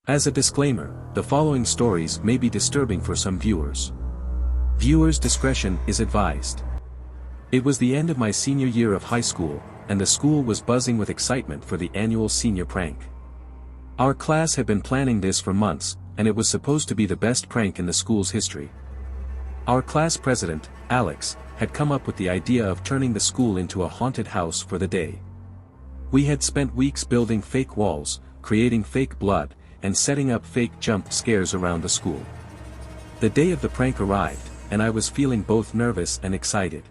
As a disclaimer, the following stories may be disturbing for some viewers. Viewers' discretion is advised. It was the end of my senior year of high school, and the school was buzzing with excitement for the annual senior prank. Our class had been planning this for months, and it was supposed to be the best prank in the school's history. Our class president, Alex, had come up with the idea of turning the school into a haunted house for the day. We had spent weeks building fake walls, creating fake blood, and setting up fake jump scares around the school. The day of the prank arrived, and I was feeling both nervous and excited.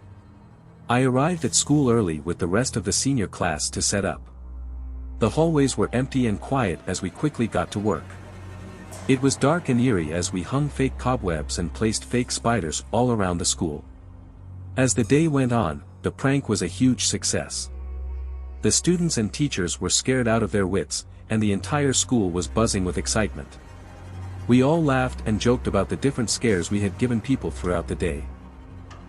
I arrived at school early with the rest of the senior class to set up. The hallways were empty and quiet as we quickly got to work. It was dark and eerie as we hung fake cobwebs and placed fake spiders all around the school. As the day went on, the prank was a huge success. The students and teachers were scared out of their wits, and the entire school was buzzing with excitement. We all laughed and joked about the different scares we had given people throughout the day.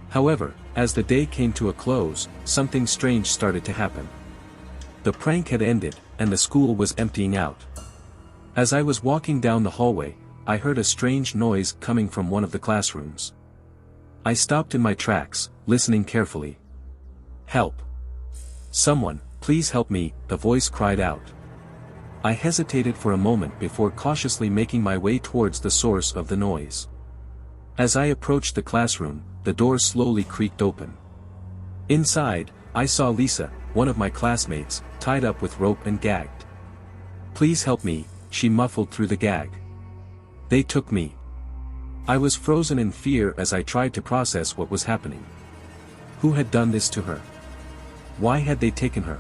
However, as the day came to a close, something strange started to happen. The prank had ended, and the school was emptying out. As I was walking down the hallway, I heard a strange noise coming from one of the classrooms. I stopped in my tracks, listening carefully. "Help! Someone, please help me," the voice cried out. I hesitated for a moment before cautiously making my way towards the source of the noise. As I approached the classroom, the door slowly creaked open. Inside, I saw Lisa, one of my classmates, tied up with rope and gagged. "Please help me," she muffled through the gag. "They took me." I was frozen in fear as I tried to process what was happening. Who had done this to her? Why had they taken her?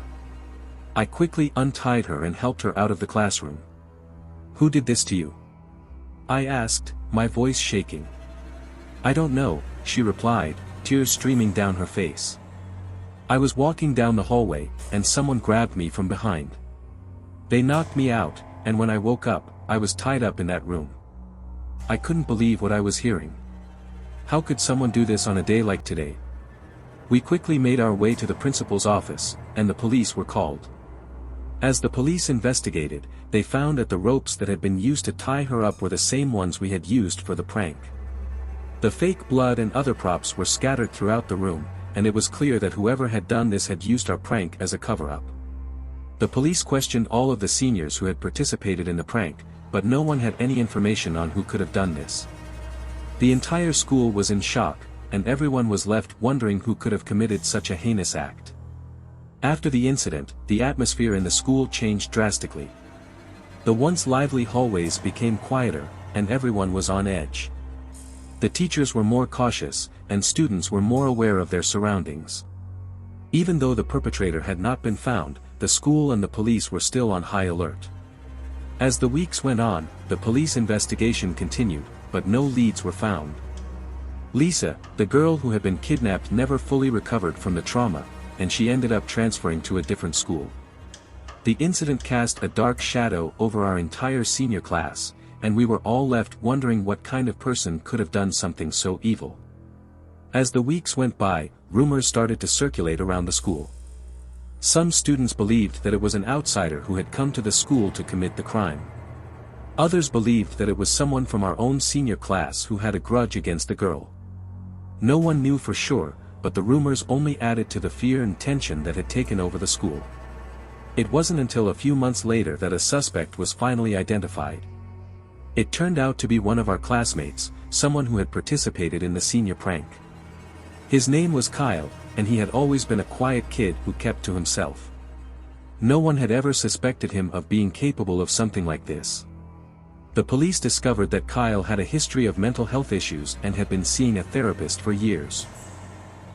I quickly untied her and helped her out of the classroom. "Who did this to you?" I asked, my voice shaking. "I don't know," she replied, tears streaming down her face. I was walking down the hallway, and someone grabbed me from behind. They knocked me out, and when I woke up, I was tied up in that room. I couldn't believe what I was hearing. How could someone do this on a day like today? We quickly made our way to the principal's office, and the police were called. As the police investigated, they found that the ropes that had been used to tie her up were the same ones we had used for the prank. The fake blood and other props were scattered throughout the room, and it was clear that whoever had done this had used our prank as a cover-up. The police questioned all of the seniors who had participated in the prank, but no one had any information on who could have done this. The entire school was in shock, and everyone was left wondering who could have committed such a heinous act. After the incident, the atmosphere in the school changed drastically. The once lively hallways became quieter, and everyone was on edge. The teachers were more cautious, and students were more aware of their surroundings. Even though the perpetrator had not been found, the school and the police were still on high alert. As the weeks went on, the police investigation continued, but no leads were found. Lisa, the girl who had been kidnapped, never fully recovered from the trauma, and she ended up transferring to a different school. The incident cast a dark shadow over our entire senior class, and we were all left wondering what kind of person could have done something so evil. As the weeks went by, rumors started to circulate around the school. Some students believed that it was an outsider who had come to the school to commit the crime. Others believed that it was someone from our own senior class who had a grudge against the girl. No one knew for sure, but the rumors only added to the fear and tension that had taken over the school. It wasn't until a few months later that a suspect was finally identified. It turned out to be one of our classmates, someone who had participated in the senior prank. His name was Kyle, and he had always been a quiet kid who kept to himself. No one had ever suspected him of being capable of something like this. The police discovered that Kyle had a history of mental health issues and had been seeing a therapist for years.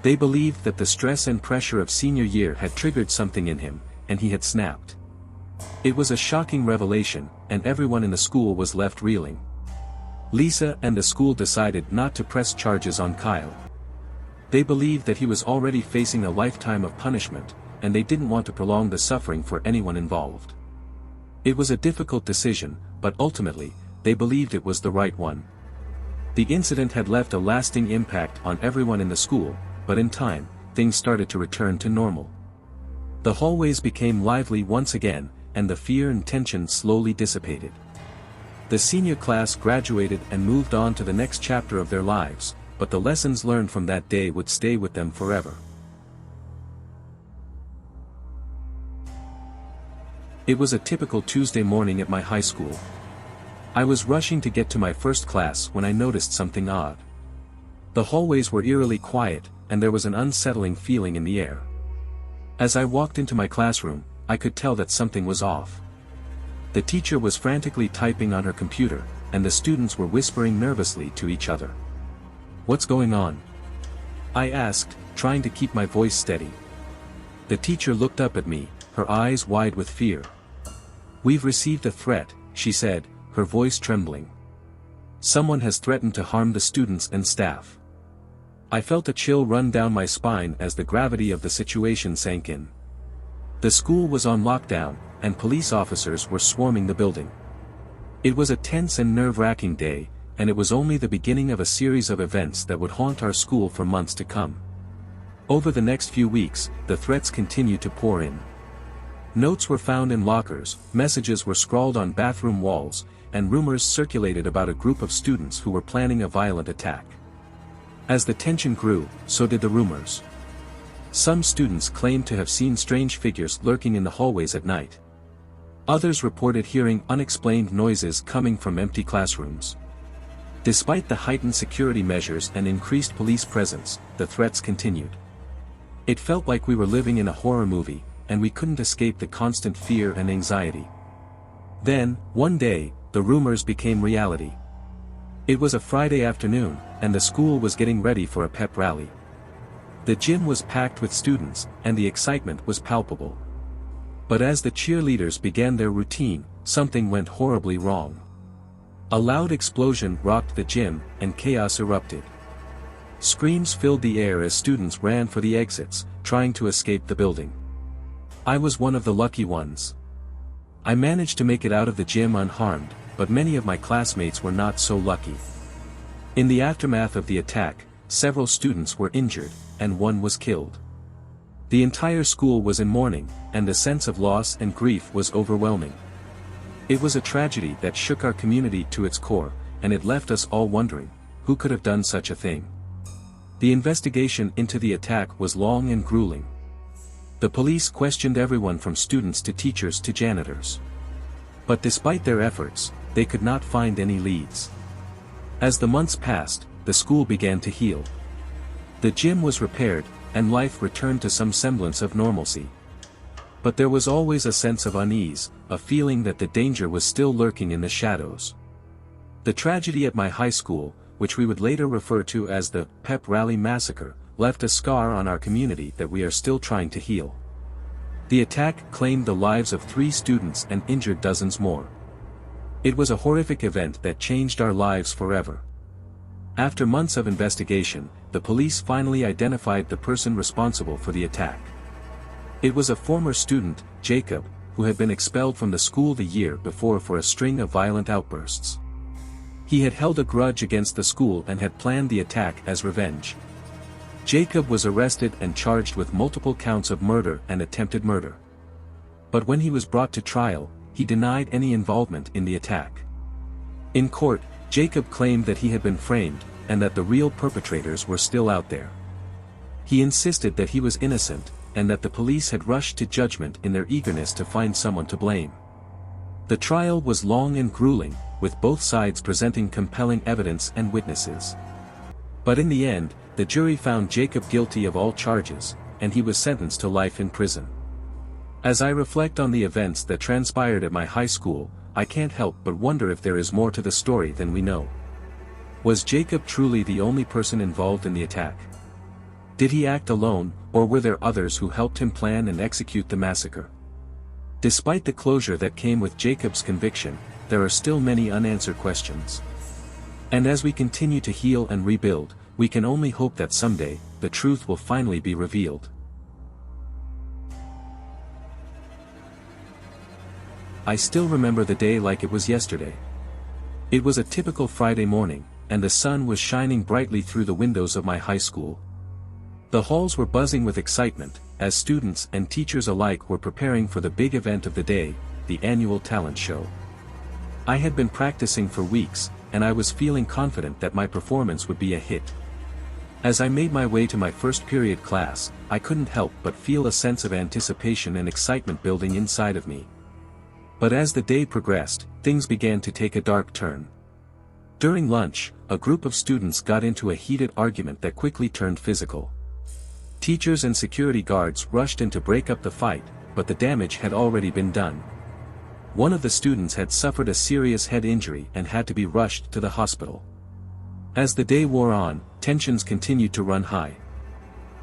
They believed that the stress and pressure of senior year had triggered something in him, and he had snapped. It was a shocking revelation, and everyone in the school was left reeling. Lisa and the school decided not to press charges on Kyle. They believed that he was already facing a lifetime of punishment, and they didn't want to prolong the suffering for anyone involved. It was a difficult decision, but ultimately, they believed it was the right one. The incident had left a lasting impact on everyone in the school, but in time, things started to return to normal. The hallways became lively once again, and the fear and tension slowly dissipated. The senior class graduated and moved on to the next chapter of their lives, but the lessons learned from that day would stay with them forever. It was a typical Tuesday morning at my high school. I was rushing to get to my first class when I noticed something odd. The hallways were eerily quiet, and there was an unsettling feeling in the air. As I walked into my classroom, I could tell that something was off. The teacher was frantically typing on her computer, and the students were whispering nervously to each other. "What's going on?" I asked, trying to keep my voice steady. The teacher looked up at me, her eyes wide with fear. "We've received a threat," she said, her voice trembling. "Someone has threatened to harm the students and staff." I felt a chill run down my spine as the gravity of the situation sank in. The school was on lockdown, and police officers were swarming the building. It was a tense and nerve-wracking day, and it was only the beginning of a series of events that would haunt our school for months to come. Over the next few weeks, the threats continued to pour in. Notes were found in lockers, messages were scrawled on bathroom walls, and rumors circulated about a group of students who were planning a violent attack. As the tension grew, so did the rumors. Some students claimed to have seen strange figures lurking in the hallways at night. Others reported hearing unexplained noises coming from empty classrooms. Despite the heightened security measures and increased police presence, the threats continued. It felt like we were living in a horror movie, and we couldn't escape the constant fear and anxiety. Then, one day, the rumors became reality. It was a Friday afternoon, and the school was getting ready for a pep rally. The gym was packed with students, and the excitement was palpable. But as the cheerleaders began their routine, something went horribly wrong. A loud explosion rocked the gym, and chaos erupted. Screams filled the air as students ran for the exits, trying to escape the building. I was one of the lucky ones. I managed to make it out of the gym unharmed, but many of my classmates were not so lucky. In the aftermath of the attack, several students were injured, and one was killed. The entire school was in mourning, and the sense of loss and grief was overwhelming. It was a tragedy that shook our community to its core, and it left us all wondering, who could have done such a thing? The investigation into the attack was long and grueling. The police questioned everyone from students to teachers to janitors. But despite their efforts, they could not find any leads. As the months passed, the school began to heal. The gym was repaired, and life returned to some semblance of normalcy. But there was always a sense of unease, a feeling that the danger was still lurking in the shadows. The tragedy at my high school, which we would later refer to as the Pep Rally Massacre, left a scar on our community that we are still trying to heal. The attack claimed the lives of 3 students and injured dozens more. It was a horrific event that changed our lives forever. After months of investigation, the police finally identified the person responsible for the attack. It was a former student, Jacob, who had been expelled from the school the year before for a string of violent outbursts. He had held a grudge against the school and had planned the attack as revenge. Jacob was arrested and charged with multiple counts of murder and attempted murder. But when he was brought to trial, he denied any involvement in the attack. In court, Jacob claimed that he had been framed, and that the real perpetrators were still out there. He insisted that he was innocent, and that the police had rushed to judgment in their eagerness to find someone to blame. The trial was long and grueling, with both sides presenting compelling evidence and witnesses. But in the end, the jury found Jacob guilty of all charges, and he was sentenced to life in prison. As I reflect on the events that transpired at my high school, I can't help but wonder if there is more to the story than we know. Was Jacob truly the only person involved in the attack? Did he act alone, or were there others who helped him plan and execute the massacre? Despite the closure that came with Jacob's conviction, there are still many unanswered questions. And as we continue to heal and rebuild, we can only hope that someday, the truth will finally be revealed. I still remember the day like it was yesterday. It was a typical Friday morning, and the sun was shining brightly through the windows of my high school. The halls were buzzing with excitement, as students and teachers alike were preparing for the big event of the day, the annual talent show. I had been practicing for weeks, and I was feeling confident that my performance would be a hit. As I made my way to my first period class, I couldn't help but feel a sense of anticipation and excitement building inside of me. But as the day progressed, things began to take a dark turn. During lunch, a group of students got into a heated argument that quickly turned physical. Teachers and security guards rushed in to break up the fight, but the damage had already been done. One of the students had suffered a serious head injury and had to be rushed to the hospital. As the day wore on, tensions continued to run high.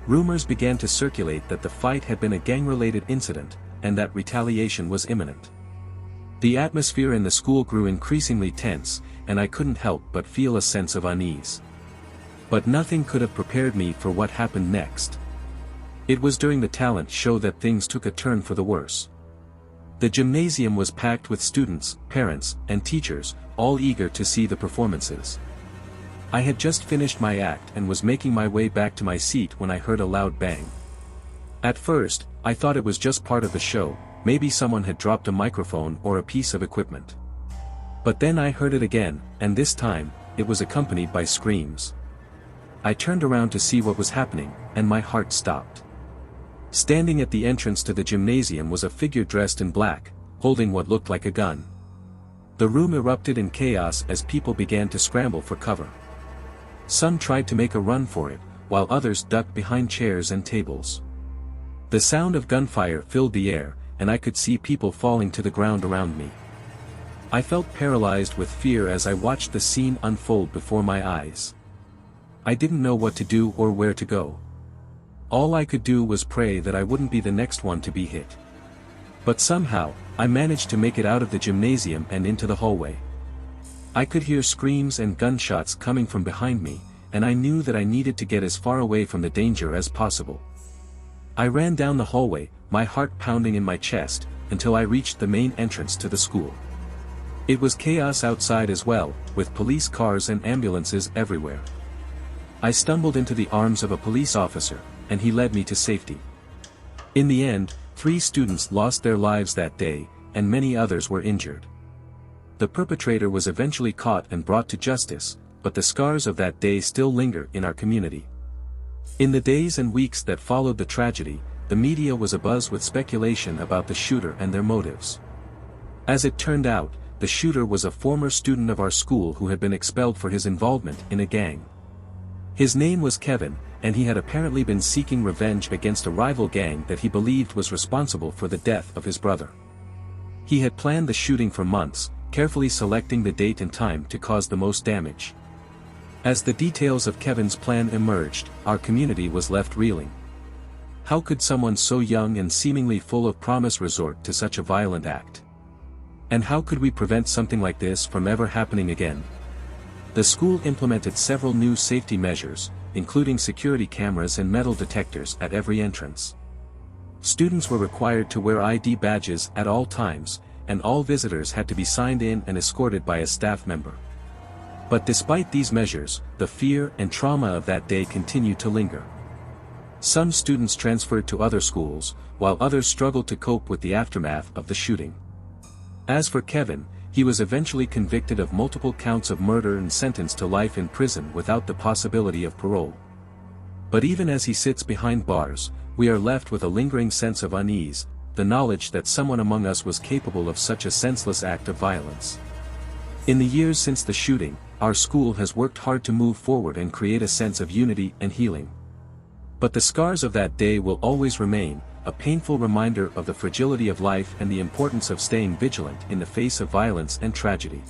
Rumors began to circulate that the fight had been a gang-related incident, and that retaliation was imminent. The atmosphere in the school grew increasingly tense, and I couldn't help but feel a sense of unease. But nothing could have prepared me for what happened next. It was during the talent show that things took a turn for the worse. The gymnasium was packed with students, parents, and teachers, all eager to see the performances. I had just finished my act and was making my way back to my seat when I heard a loud bang. At first, I thought it was just part of the show, maybe someone had dropped a microphone or a piece of equipment. But then I heard it again, and this time, it was accompanied by screams. I turned around to see what was happening, and my heart stopped. Standing at the entrance to the gymnasium was a figure dressed in black, holding what looked like a gun. The room erupted in chaos as people began to scramble for cover. Some tried to make a run for it, while others ducked behind chairs and tables. The sound of gunfire filled the air, and I could see people falling to the ground around me. I felt paralyzed with fear as I watched the scene unfold before my eyes. I didn't know what to do or where to go. All I could do was pray that I wouldn't be the next one to be hit. But somehow, I managed to make it out of the gymnasium and into the hallway. I could hear screams and gunshots coming from behind me, and I knew that I needed to get as far away from the danger as possible. I ran down the hallway, my heart pounding in my chest, until I reached the main entrance to the school. It was chaos outside as well, with police cars and ambulances everywhere. I stumbled into the arms of a police officer, and he led me to safety. In the end, 3 students lost their lives that day, and many others were injured. The perpetrator was eventually caught and brought to justice, but the scars of that day still linger in our community. In the days and weeks that followed the tragedy, the media was abuzz with speculation about the shooter and their motives. As it turned out, the shooter was a former student of our school who had been expelled for his involvement in a gang. His name was Kevin, and he had apparently been seeking revenge against a rival gang that he believed was responsible for the death of his brother. He had planned the shooting for months, carefully selecting the date and time to cause the most damage. As the details of Kevin's plan emerged, our community was left reeling. How could someone so young and seemingly full of promise resort to such a violent act? And how could we prevent something like this from ever happening again? The school implemented several new safety measures, including security cameras and metal detectors at every entrance. Students were required to wear ID badges at all times, and all visitors had to be signed in and escorted by a staff member. But despite these measures, the fear and trauma of that day continued to linger. Some students transferred to other schools, while others struggled to cope with the aftermath of the shooting. As for Kevin, he was eventually convicted of multiple counts of murder and sentenced to life in prison without the possibility of parole. But even as he sits behind bars, we are left with a lingering sense of unease, the knowledge that someone among us was capable of such a senseless act of violence. In the years since the shooting, our school has worked hard to move forward and create a sense of unity and healing. But the scars of that day will always remain, a painful reminder of the fragility of life and the importance of staying vigilant in the face of violence and tragedy.